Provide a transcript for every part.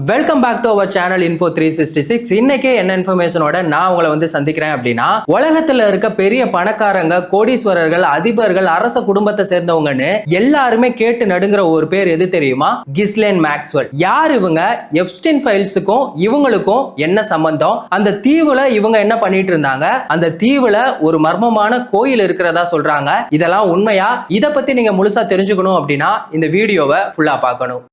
Welcome back to our channel Info 366. இன்னைக்கு என்ன இன்ஃபர்மேஷனோட நான் உங்களை வந்து சந்திக்கிறேன் அப்படின்னா, உலகத்துல இருக்க பெரிய பணக்காரங்க, கோடீஸ்வரர்கள், அதிபர்கள், அரச குடும்பத்தை சேர்ந்தவங்கன்னு எல்லாருமே கேட்டு நடுங்கிற ஒரு பேர் எது தெரியுமா? கிஸ்லேன் மேக்ஸ்வெல். யார் இவங்க? எப்ஸ்டைன் ஃபைல்ஸுக்கும் இவங்களுக்கும் என்ன சம்பந்தம்? அந்த தீவுல இவங்க என்ன பண்ணிட்டு இருந்தாங்க? அந்த தீவுல ஒரு மர்மமான கோயில் இருக்கிறதா சொல்றாங்க. இதெல்லாம் உண்மையா? இத பத்தி நீங்க முழுசா தெரிஞ்சுக்கணும் அப்படின்னா இந்த வீடியோவை ஃபுல்லா பார்க்கணும்.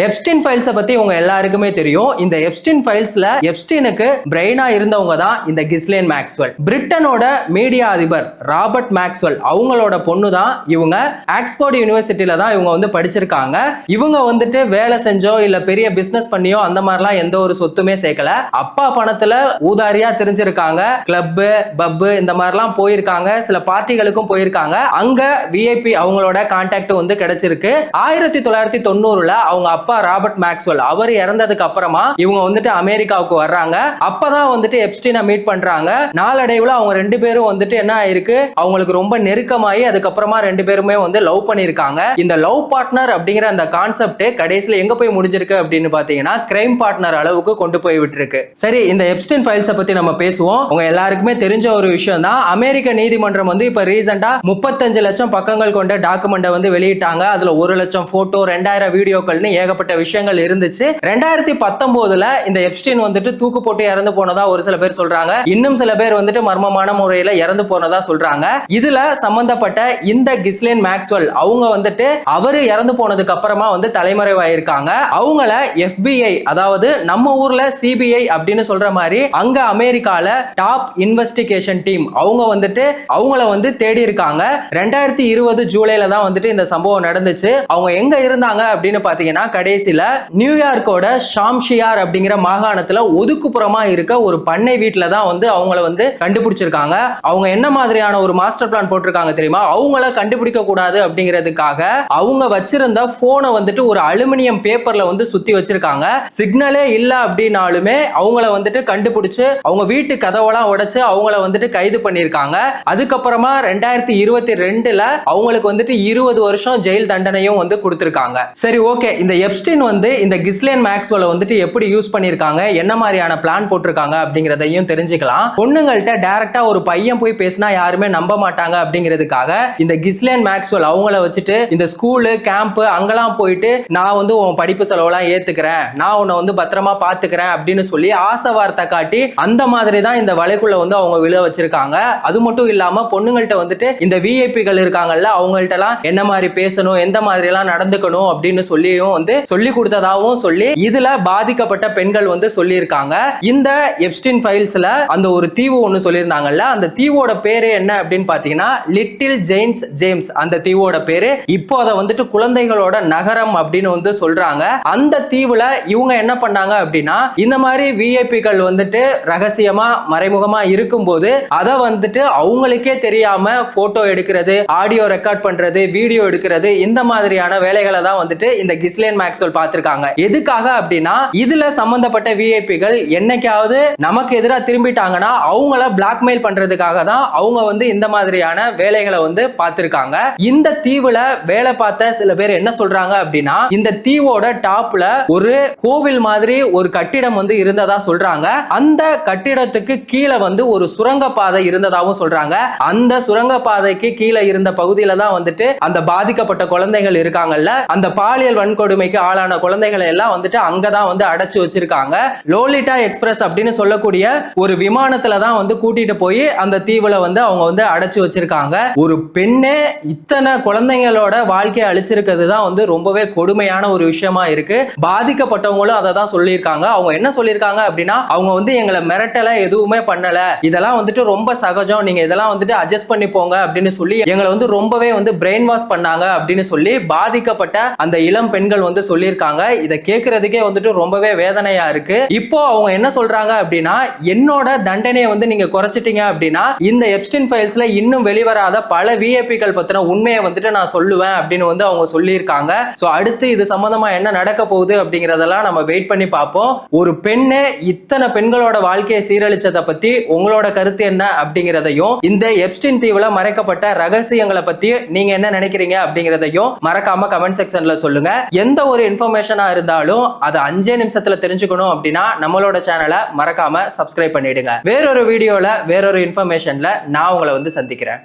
எப்ஸ்டைன் ஃபைல்ஸை பத்தி உங்க எல்லாருக்குமே தெரியும். இந்த எப்ஸ்டைன் ஃபைல்ஸ்ல எப்ஸ்டைனுக்கு பிரெயினா இருந்தவங்க தான் இந்த கிஸ்லேன் மேக்ஸ்வெல். பிரிட்டனோட மீடியா அதிபர் ராபர்ட் மேக்ஸ்வெல் அவங்களோட பொண்ணு தான் இவங்க. ஆக்ஸ்போர்ட் யூனிவர்சிட்டியில தான் இவங்க வந்து படிச்சிருக்காங்க. இவங்க வந்துட்டு வேலை செஞ்சோ இல்ல பெரிய பிசினஸ் பண்ணியோ அந்த மாதிரிலாம் எந்த ஒரு சொத்துமே சேர்க்கல. அப்பா பணத்துல ஊதாரியா தெரிஞ்சிருக்காங்க. கிளப்பு, பப்பு இந்த மாதிரிலாம் போயிருக்காங்க. சில பார்ட்டிகளுக்கும் போயிருக்காங்க. அங்க விஐபி அவங்களோட கான்டாக்ட் வந்து கிடைச்சிருக்கு. 1990ல அவங்க அப்பா ராபர்ட் மேக்ஸ்வெல் அவர் இறந்ததுக்கு அப்புறமா இவங்க வந்துட்டு அமெரிக்காவுக்கு வர்றாங்க. அப்பதான் வந்துட்டு எப்ஸ்டைனை மீட் பண்றாங்க. நாளடைவுல அவங்க ரெண்டு பேரும் வந்துட்டு என்ன ஆயிருக்கு, அவங்களுக்கு ரொம்ப நெருக்கமாயி அதுக்கப்புறமா ரெண்டு பேருமே வந்து லவ் பண்ணிருக்காங்க. இந்த லவ் பார்ட்னர் அப்படிங்கிற அந்த கான்செப்ட் கடைசியில எங்க போய் முடிஞ்சிருக்கு அப்படின்னு பாத்தீங்கன்னா கிரைம் பார்ட்னர் அளவுக்கு கொண்டு போய் விட்டுருக்கு. சரி, இந்த எப்ஸ்டைன் ஃபைல்ஸை பத்தி நம்ம பேசுவோம். உங்க எல்லாருக்குமே தெரிஞ்ச ஒரு விஷயம் தான், அமெரிக்க நீதிமன்றம் வந்து இப்ப ரீசெண்டா 35 லட்சம் பக்கங்கள் கொண்ட டாக்குமெண்ட்டை வந்து வெளியிட்டாங்க. அதுல 1 லட்சம் போட்டோ, 2000 வீடியோக்கள்னு ஏகப்பட்ட விஷயங்கள் இருந்துச்சு. 2019ல இந்த எப்ஸ்டைன் வந்துட்டு தூக்கு போட்டு இறந்து போனதா ஒரு சில பேர் சொல்றாங்க. இன்னும் சில பேர் வந்துட்டு மர்மமான முறையில இறந்து போனதா சொல்றாங்க. இதுல சம்பந்தப்பட்ட இந்த கிஸ்லேன் மேக்ஸ்வெல் அவங்க வந்துட்டு அவரு இறந்து போனதுக்கு அப்புறமா வந்து தலைமறைவாயிருக்காங்க. அவங்கள FBI, அதாவது நம்ம ஊர்ல CBI அப்படின்னு சொல்ற மாதிரி அங்க அமெரிக்கால டாப் இன்வெஸ்டிகேஷன் டீம் அவங்க வந்துட்டு அவங்கள வந்து தேடி இருக்காங்க. 2020 ஜூலைல தான் வந்துட்டு இந்த சம்பவம் நடந்துச்சு. அவங்க எங்க இருந்தாங்க அப்படின்னு பாத்தீங்கன்னா கடைசியில நியூயார்க்கோட ஷாம்ஷியார் அப்படிங்கிற மாகாணத்துல ஒதுக்குப்புறமா இருக்க ஒரு பண்ணை வீட்டுல தான் வந்து அவங்கள வந்து கண்டுபிடிச்சிருக்காங்க. அவங்க என்ன மாதிரியான ஒரு மாஸ்டர் பிளான் போட்டிருக்காங்க தெரியுமா? அவங்கள கண்டுபிடிக்க கூடாது அப்படிங்கிறதுக்காக அவங்க வச்சிருந்த போனை வந்துட்டு ஒரு அலுமினியம் பேப்பர்ல வந்து சுத்தி வச்சிருக்காங்க. சிக்னலே இல்ல அப்படின்னாலுமே அவங்கள வந்துட்டு கண்டுபிடிச்சு அவங்க வீட்டு கதவெல்லாம் உடைச்சு அவங்கள வந்துட்டு கைது பண்ணிருக்காங்க. அதுக்கப்புறமா 2022ல அவங்களுக்கு வந்துட்டு 20 வருஷம் ஜெயில் தண்டனையும் வந்து கொடுத்திருக்காங்க. சரி, ஓகே, இந்த எப்ஸ்டைன் வந்து இந்த கிஸ்லேன் மேக்ஸ்வெல் வந்துட்டு எப்படி யூஸ் பண்ணிருக்காங்க, என்ன மாதிரியான பிளான் போட்டிருக்காங்க அப்படிங்கறதையும் தெரிஞ்சுக்கலாம். பொண்ணுங்கள்ட்ட டைரக்டா ஒரு பையன் போய் பேசினா யாருமே நம்ப மாட்டாங்க அப்படிங்கிறதுக்காக இந்த கிஸ்லேன் மேக்ஸ்வெல் அவங்கள வச்சுட்டு இந்த ஸ்கூலு, கேம்ப் அங்கெல்லாம் போயிட்டு நான் வந்து உன் படிப்பு செலவெல்லாம் ஏத்துக்கிறேன், நான் உன்னை வந்து பத்திரமா பாத்துக்கிறேன் அப்படின்னு சொல்லி ஆசை வார்த்தை காட்டி அந்த மாதிரி தான் இந்த வலைக்குள்ள வந்து அவங்க விழ வச்சிருக்காங்க. அது மட்டும் இல்லாம பொண்ணுங்கள்ட்ட வந்துட்டு இந்த விஐபிகள் இருக்காங்கல்ல அவங்கள்ட்ட எல்லாம் என்ன மாதிரி பேசணும், எந்த மாதிரி எல்லாம் நடந்துக்கணும் அப்படின்னு சொல்லியும் வந்து சொல்லி கொடுத்ததாகவும் சொல்லி இதுல பாதிக்கப்பட்ட பெண்கள் வந்து சொல்லியிருக்காங்க. இந்த எப்ஸ்டைன் ஃபைல்ஸ்ல அந்த ஒரு தீவு ஒன்னு சொல்லியிருந்தாங்கல்ல, அந்த தீவோட பேரு என்ன அப்படின்னு பாத்தீங்கன்னா லிட்டில் ஜெயின்ஸ் ஜேம்ஸ் அந்த தீவோட பேரு. இப்போ அதை வந்துட்டு குழந்தைகளோட நகரம் அப்படின்னு வந்து சொல்றாங்க. அந்த தீவுல இவங்க என்ன பண்ணாங்க அப்படின்னா இந்த மாதிரி விஐபிகள் வந்துட்டு ரகசியமா மறைமுகமா இருக்கும்போது அதை வந்துட்டு அவங்களுக்கே தெரியாம போட்டோ எடுக்கிறது, ஆடியோ ரெக்கார்ட் பண்றது, வீடியோ எடுக்கிறது, இந்த மாதிரியான வேலைகளை தான் வந்துட்டு இந்த கிஸ்லேன் மேக்ஸ்வெல் பார்த்திருக்காங்க. எதுக்காக அப்படின்னா இதுல சம்பந்தப்பட்ட விஐபிகள் என்னைக்காவது நமக்கு எதிராக திரும்பிட்டாங்கன்னா அவங்கள பிளாக்மெயில் பண்றதுக்காக தான் அவங்க வந்து இந்த மாதிரியான வேலைகளை வந்து பார்த்திருக்காங்க. இந்த தீவுல வேலை பார்த்த சில பேர் என்ன சொல்றாங்க அப்படின்னா இந்த தீவோட டாப்ல ஒரு கோவில் மாதிரி ஒரு கட்டிடம் வந்து இருந்ததா சொல்றாங்க. அந்த கட்டிடத்துக்கு கீழே வந்து ஒரு சுரங்க பாதை இருந்ததாகவும் சொல்றாங்க. அந்த சுரங்க பாதைக்கு கீழே இருந்த பகுதியில தான் வந்துட்டு அந்த பாதிக்கப்பட்ட குழந்தைகள் இருக்காங்கல்ல, அந்த பாலியல் வன்கொடுமைக்கு ஆளான குழந்தைகளை எல்லாம் வந்துட்டு அங்கதான் வந்து அடைச்சு வச்சிருக்காங்க. லோலிட்டா எக்ஸ்பிரஸ் அப்படின்னு சொல்லக்கூடிய ஒரு விமானத்துல தான் வந்து கூட்டிட்டு போய் அந்த தீவுல வந்து அவங்க வந்து அடைச்சு வச்சிருக்காங்க. ஒரு பெண்ணே இத்தனை குழந்தைங்களோட வாழ்க்கையை அழிச்சிருக்கிறது தான் வந்து ரொம்பவே கொடுமையான ஒரு விஷயமா இருக்கு. பாதிக்கப்பட்டவங்களும் அதை தான் சொல்லியிருக்காங்க. அவங்க என்ன சொல்லியிருக்காங்க அப்படின்னா அவங்க வந்து எங்களை மிரட்டல, எதுவுமே பண்ணல, இதெல்லாம் வந்துட்டு ரொம்ப சகஜம், நீங்க இதெல்லாம் வந்துட்டு அட்ஜஸ்ட் பண்ணி போங்க அப்படின்னு சொல்லி எங்களை வந்து ரொம்பவே வந்து பிரெயின் வாஷ் பண்ணாங்க அப்படின்னு சொல்லி பாதிக்கப்பட்ட அந்த இளம் பெண்கள் வந்து சொல்லியிருக்காங்க. இதை கேட்கறதுக்கே வந்துட்டு ரொம்பவே வேதனையா இருக்கு. இப்போ அவங்க என்ன சொல்றாங்க அப்படின்னா என்னோட தண்டனையை வந்து நீங்க குறைச்சிட்டீங்க அப்படின்னா இந்த எப்ஸ்டைன் ஃபைல்ஸ்ல இன்னும் வெளிவராத பல விஐபிகள் பத்தின உண்மையை வந்துட்டு நான் சொல்லுவேன் அப்படின்னு வந்து அவங்க சொல்லியிருக்காங்க. சோ அடுத்து இது சம்பந்தமா என்ன நடக்க போகுது அப்படிங்கறதெல்லாம் நம்ம வெயிட் பண்ணி பார்ப்போம். ஒரு பெண்ணே இத்தனை பெண்களோட வாழ்க்கையை சீரழிச்சதை பத்தி உங்களோட கருத்து என்ன அப்படிங்கிறதையும் இந்த எப்ஸ்டைன் தீவுல மறைக்கப்பட்ட ரகசியங்களை பத்தி நீங்க என்ன நினைக்கிறீங்க அப்படிங்கிறதையும் மறக்காம கமெண்ட் செக்ஷன்ல சொல்லுங்க. எந்த ஒரு ஒரு இன்ஃபர்மேஷனா இருந்தாலும் அது 5 நிமிஷத்துல தெரிஞ்சுக்கணும் அப்படின்னா நம்மளோட சேனலை மறக்காம சப்ஸ்கிரைப் பண்ணிடுங்க. வேறொரு வீடியோல வேறொரு இன்ஃபர்மேஷன்ல நான் உங்களை வந்து சந்திக்கிறேன்.